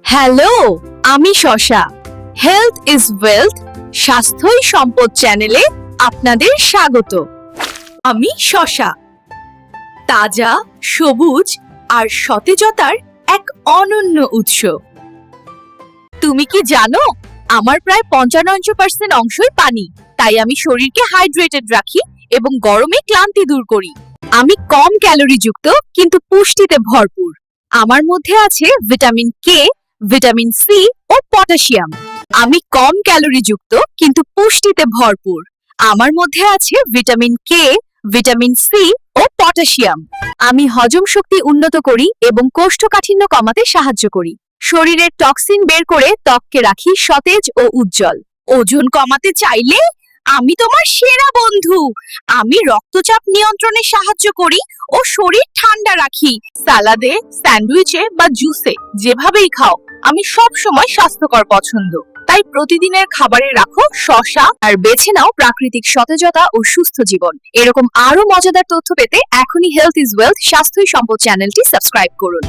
Hello, আমি শশা। Health is wealth, স্বাস্থ্যই সম্পদ চ্যানেলে আপনাদের স্বাগত। আমি শশা। তাজা, সবুজ আর সতেজতার এক অনন্য উৎস। তুমি কি জানো, আমার প্রায় 95% অংশই পানি, তাই আমি শরীরকে হাইড্রেটেড রাখি এবং গরমে ক্লান্তি দূর করি। আমি কম ক্যালোরি যুক্ত কিন্তু পুষ্টিতে ভরপুর। আমার মধ্যে আছে ভিটামিন কে, ভিটামিন সি ও পটাশিয়াম। আমি কম ক্যালোরি যুক্ত কিন্তু পুষ্টিতে ভরপুর। আমার মধ্যে আছে ভিটামিন কে, ভিটামিন সি ও পটাশিয়াম। আমি হজম শক্তি উন্নত করি এবং কোষ্ঠকাঠিন্য কমাতে সাহায্য করি। শরীরের টক্সিন বের করে ত্বককে রাখি সতেজ ও উজ্জ্বল। ওজন কমাতে চাইলে আমি তোমার সেরা বন্ধু। আমি রক্তচাপ নিয়ন্ত্রণে সাহায্য করি ও শরীর ঠান্ডা রাখি। সালাদে, স্যান্ডউইচে বা জুসে যেভাবেই খাও, আমি সব সময় স্বাস্থ্যকর পছন্দ। তাই প্রতিদিনের খাবারে রাখো শসা আর বেছে নাও প্রাকৃতিক সতেজতা ও সুস্থ জীবন। এরকম আরো মজাদার তথ্য পেতে এখনই হেলথ ইজ ওয়েলথ, স্বাস্থ্যই সম্পদ চ্যানেলটি সাবস্ক্রাইব করুন।